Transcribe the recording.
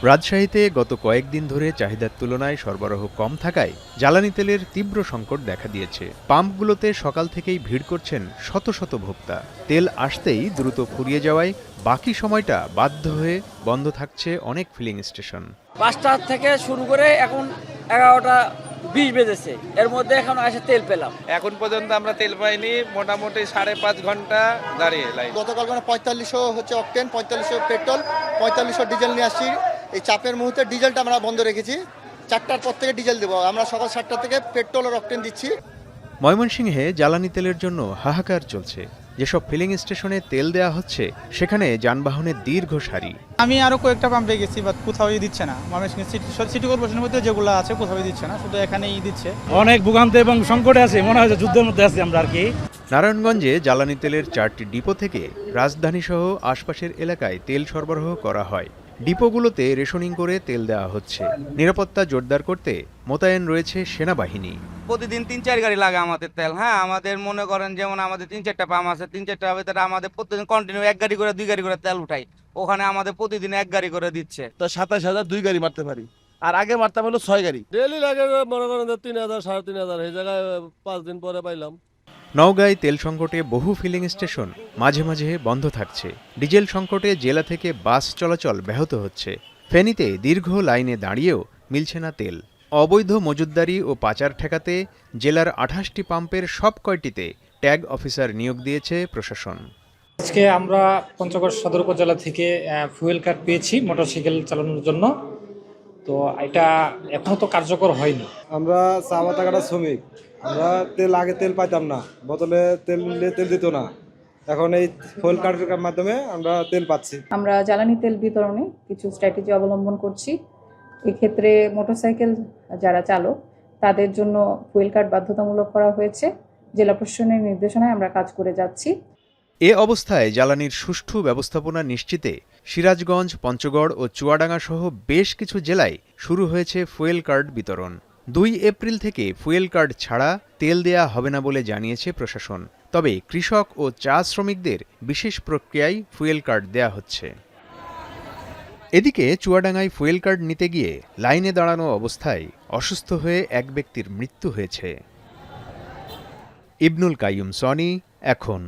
রাজশাহীতে গত কয়েকদিন ধরে চাহিদার তুলনায় সরবরাহ কম থাকায় জ্বালানি তেলের তীব্র সংকট দেখা দিয়েছে। পাম্পগুলোতে সকাল থেকেই ভিড় করছেন শত শত ভোক্তা। তেল আসতেই দ্রুত ফুরিয়ে যাওয়ায় বাকি সময়টা বাধ্য হয়ে বন্ধ থাকছে অনেক ফিলিং স্টেশন। ৫টা থেকে শুরু করে এখন ১১টা ২০ বেজেছে, এর মধ্যে এখন এসে তেল পেলাম। এখন পর্যন্ত আমরা তেল পাইনি, মোটামুটি ৫.৫ ঘন্টা দাঁড়িয়ে লাইন। গতকাল ৪৫০০ হচ্ছে অকটেন, ৪৫০০ পেট্রোল, ৪৫০০ ডিজেল নিয়ে আসছি। এই চাপের মুহূর্তে ডিজেলটা আমরা বন্ধ রেখেছি। ৪টার পর থেকে ডিজেল দেবো আমরা, সকাল ৭টা থেকে পেট্রোল আর অকটেন দিচ্ছি। ময়মনসিংহে জ্বালানি তেলের জন্য হাহাকার চলছে। যেসব ফিলিং স্টেশনে তেল দেয়া হচ্ছে সেখানে যানবাহনের দীর্ঘ সারি। আমি আরো কয়েকটা পাম্পে গেছি, বাট কোথাওই দিচ্ছে না। ময়মনসিংহ সিটি কর্পোরেশনের মধ্যে যেগুলো আছে কোথাও দিচ্ছে না, শুধু এখানেই দিচ্ছে। অনেক ভোগান্তি এবং সংকটে আছে, মনে হয় যুদ্ধের মধ্যে আছি আমরা আর কি। নারায়ণগঞ্জে জ্বালানি তেলের 4টি ডিপো থেকে রাজধানীসহ আশপাশের এলাকায় তেল সরবরাহ করা হয়। ডিপোগুলোতে রেশনিং করে তেল দেওয়া হচ্ছে। নিরাপত্তা জোরদার করতে মোতায়েন রয়েছে সেনাবাহিনী। প্রতিদিন ৩-৪ গাড়ি লাগে আমাদের তেল। হ্যাঁ, আমাদের মনে করেন যেমন আমাদের 3-4টা পাম্প আছে, 3-4টা ভিতরে আমাদের প্রতিদিন কন্টিনিউ 1 গাড়ি করে 2 গাড়ি করে তেল উঠাই। ওখানে আমাদের প্রতিদিন 1 গাড়ি করে দিচ্ছে। তো ২৭,০০০ 2 গাড়ি মারতে পারি, আর আগে মারতাম হলো 6 গাড়ি। ডেইলি লাগে মনে করেন ৩,০০০ ৩,৫০০, এই জায়গায় 5 দিন পরে পাইলাম। নওগাঁয় তেল সংকটে বহু ফিলিং স্টেশন মাঝে মাঝে বন্ধ থাকছে। ডিজেল সংকটে জেলা থেকে বাস চলাচল ব্যাহত হচ্ছে। ফেনীতে দীর্ঘ লাইনে দাঁড়িয়েও মিলছে না তেল। অবৈধ মজুতদারি ও পাচার ঠেকাতে জেলার ২৮টি পাম্পের সব কয়টিতে ট্যাগ অফিসার নিয়োগ দিয়েছে প্রশাসন। আজকে আমরা পঞ্চগড় সদর উপজেলা থেকে ফুয়েল কার্ড পেয়েছি মোটরসাইকেল চালানোর জন্য। তো এটা এখনো তো কার্যকর হয়নি। আমরা চা পাতা কাটা শ্রমিক, আমরা আগে তেল পাইতাম না, বোতলে তেল নিলে তেল দিত না। এখন এই ফুয়েল কার্ডের মাধ্যমে আমরা তেল পাচ্ছি। আমরা জ্বালানি তেল বিতরণে কিছু স্ট্র্যাটেজি অবলম্বন করছি। এক্ষেত্রে মোটরসাইকেল যারা চালক তাদের জন্য ফুয়েল কার্ড বাধ্যতামূলক করা হয়েছে। জেলা প্রশাসনের নির্দেশনায় আমরা কাজ করে যাচ্ছি। এ অবস্থায় জ্বালানির সুষ্ঠু ব্যবস্থাপনা নিশ্চিতে সিরাজগঞ্জ, পঞ্চগড় ও চুয়াডাঙ্গা সহ বেশ কিছু জেলায় শুরু হয়েছে ফুয়েল কার্ড বিতরণ। ২ এপ্রিল থেকে ফুয়েল কার্ড ছাড়া তেল দেয়া হবে না বলে জানিয়েছে প্রশাসন। তবে কৃষক ও চা শ্রমিকদের বিশেষ প্রক্রিয়ায় ফুয়েল কার্ড দেয়া হচ্ছে। এদিকে চুয়াডাঙ্গায় ফুয়েল কার্ড নিতে গিয়ে লাইনে দাঁড়ানো অবস্থায় অসুস্থ হয়ে এক ব্যক্তির মৃত্যু হয়েছে। ইবনুল কাইয়ুম সনি, এখন।